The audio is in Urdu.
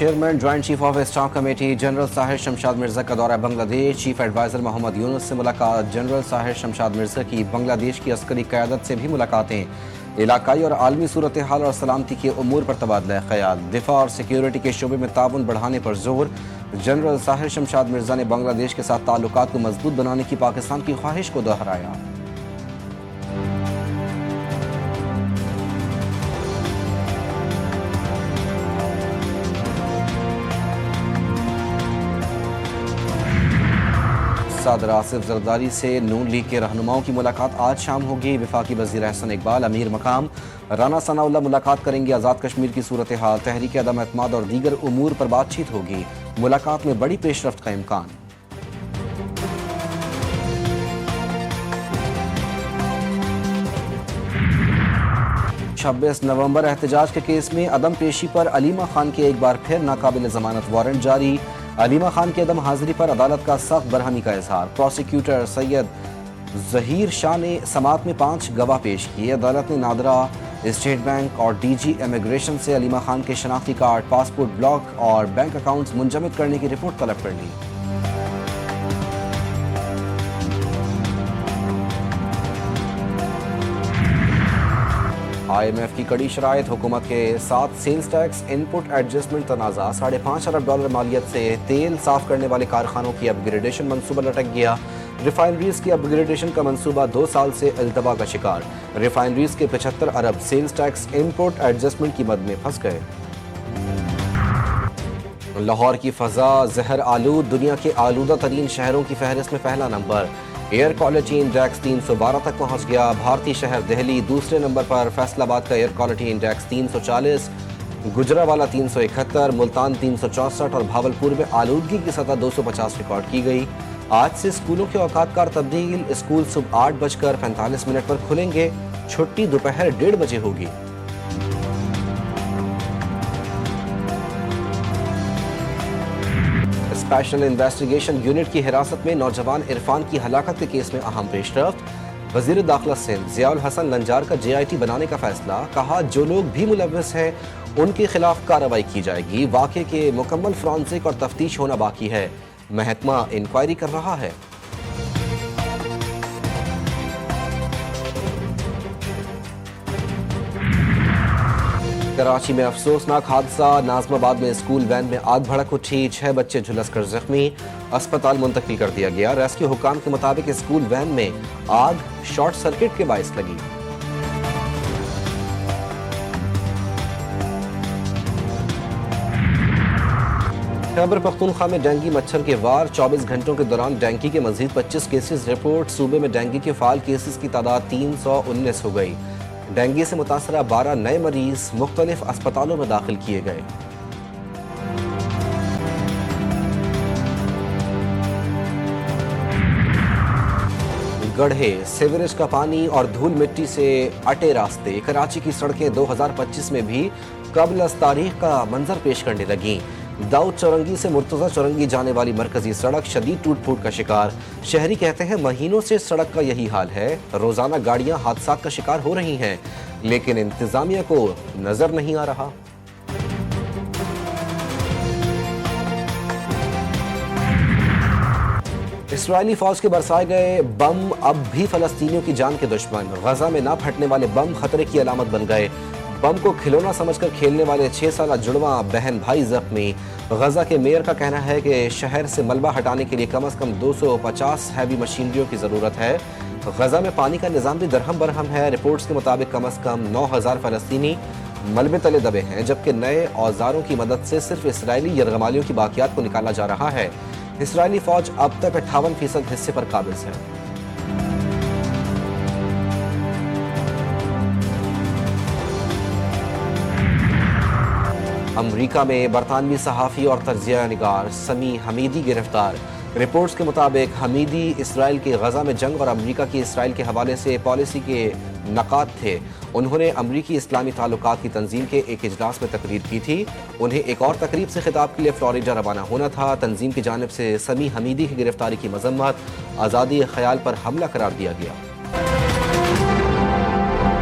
Chairman joint chief of staff committee general Tahir Shamshad Mirza کا دورہ بنگلہ دیش، چیف ایڈوائزر محمد یونس سے ملاقات، جنرل طاہر شمشاد مرزا کی بنگلہ دیش کی عسکری قیادت سے بھی ملاقاتیں، علاقائی اور عالمی صورتحال اور سلامتی کے امور پر تبادلہ خیال، دفاع اور سیکیورٹی کے شعبے میں تعاون بڑھانے پر زور۔ جنرل طاہر شمشاد مرزا نے بنگلہ دیش کے ساتھ تعلقات کو مضبوط بنانے کی پاکستان کی خواہش کو دہرایا۔ صدر آصف زرداری سے نون لیگ کے رہنماؤں کی ملاقات آج شام ہوگی۔ وفاقی وزیر احسن اقبال، امیر مقام رانا ثناء اللہ ملاقات کریں گے۔ آزاد کشمیر کی صورتحال، تحریک عدم اعتماد اور دیگر امور پر بات چیت ہوگی۔ ملاقات میں بڑی پیش رفت کا امکان۔ 26 نومبر احتجاج کے کیس میں عدم پیشی پر علیمہ خان کے ایک بار پھر ناقابل ضمانت وارنٹ جاری۔ علیمہ خان کی عدم حاضری پر عدالت کا سخت برہمی کا اظہار۔ پروسیکیوٹر سید ظہیر شاہ نے سماعت میں 5 گواہ پیش کیے۔ عدالت نے نادرہ اسٹیٹ بینک اور ڈی جی امیگریشن سے علیمہ خان کے شناختی کارڈ، پاسپورٹ بلاک اور بینک اکاؤنٹس منجمد کرنے کی رپورٹ طلب کر لی۔ آئی ایم ایف کی کڑی شرائط، حکومت کے ساتھ سیلز ٹیکس ان پٹ ایڈجسٹمنٹ تنازع، $5.5 ارب مالیت سے تیل صاف کرنے والے کارخانوں کی اپ گریڈیشن منصوبہ لٹک گیا۔ ریفائنریز کی اپ گریڈیشن کا منصوبہ 2 سال سے التوا کا شکار۔ ریفائنریز کے 75 ارب سیلز ٹیکس ان پٹ ایڈجسٹمنٹ کی مد میں پھنس گئے۔ لاہور کی فضا زہر آلود، دنیا کے آلودہ ترین شہروں کی فہرست میں پہلا نمبر۔ ایئر کوالٹی انڈیکس 312 تک پہنچ گیا۔ بھارتی شہر دہلی دوسرے نمبر پر، فیصل آباد کا air quality index 340، Gujranwala 371، Multan 364 اور بھاولپور میں آلودگی کی سطح 250 ریکارڈ کی گئی۔ آج سے اسکولوں کے اوقات کار تبدیل، اسکول صبح 8:45 پر کھلیں گے، چھٹی دوپہر 1:30 بجے ہوگی۔ اسپیشل انویسٹیگیشن یونٹ کی حراست میں نوجوان عرفان کی ہلاکت کے کیس میں اہم پیش رفت۔ وزیر داخلہ سندھ ضیاء الحسن لنجار کا JIT بنانے کا فیصلہ، کہا جو لوگ بھی ملوث ہیں ان کے خلاف کارروائی کی جائے گی۔ واقعے کے مکمل فرانزک اور تفتیش ہونا باقی ہے، محکمہ انکوائری کر رہا ہے۔ کراچی میں افسوسناک حادثہ، ناظم آباد میں اسکول وین میں آگ بھڑک اٹھی، 6 بچے جھلس کر زخمی، اسپتال منتقل کر دیا گیا۔ ریسکیو حکام کے مطابق اسکول وین میں آگ شارٹ سرکٹ کے باعث لگی۔ خیبر پختونخوا میں ڈینگی مچھر کے وار، 24 گھنٹوں کے دوران ڈینگی کے مزید 25 کیسز رپورٹ۔ صوبے میں ڈینگی کے فعال کیسز کی تعداد 319 ہو گئی۔ ڈینگی سے متاثرہ 12 نئے مریض مختلف اسپتالوں میں داخل کیے گئے۔ گڑھے، سیوریج کا پانی اور دھول مٹی سے اٹے راستے، کراچی کی سڑکیں 2025 میں بھی قبل از تاریخ کا منظر پیش کرنے لگیں۔ داؤد چورنگی سے مرتضی چورنگی جانے والی مرکزی سڑک شدید ٹوٹ پھوٹ کا شکار۔ شہری کہتے ہیں مہینوں سے سڑک کا یہی حال ہے، روزانہ گاڑیاں حادثات کا شکار ہو رہی ہیں، لیکن انتظامیہ کو نظر نہیں آ رہا۔ اسرائیلی فوج کے برسائے گئے بم اب بھی فلسطینیوں کی جان کے دشمن، غزہ میں نہ پھٹنے والے بم خطرے کی علامت بن گئے۔ بم کو کھلونا سمجھ کر کھیلنے والے 6 سالہ جڑواں بہن بھائی زخمی۔ غزہ کے میئر کا کہنا ہے کہ شہر سے ملبہ ہٹانے کے لیے کم از کم 250 ہیوی مشینریوں کی ضرورت ہے۔ غزہ میں پانی کا نظام بھی درہم برہم ہے۔ رپورٹس کے مطابق کم از کم 9000 فلسطینی ملبے تلے دبے ہیں، جبکہ نئے اوزاروں کی مدد سے صرف اسرائیلی یرغمالیوں کی باقیات کو نکالا جا رہا ہے۔ اسرائیلی فوج اب تک 58% حصے پر قابض ہے۔ امریکہ میں برطانوی صحافی اور تجزیہ نگار سمیع حمیدی گرفتار۔ رپورٹس کے مطابق حمیدی اسرائیل کے غزہ میں جنگ اور امریکہ کی اسرائیل کے حوالے سے پالیسی کے نقاد تھے۔ انہوں نے امریکی اسلامی تعلقات کی تنظیم کے ایک اجلاس میں تقریر کی تھی۔ انہیں ایک اور تقریب سے خطاب کے لیے فلوریڈا روانہ ہونا تھا۔ تنظیم کی جانب سے سمیع حمیدی کی گرفتاری کی مذمت، آزادی خیال پر حملہ قرار دیا گیا۔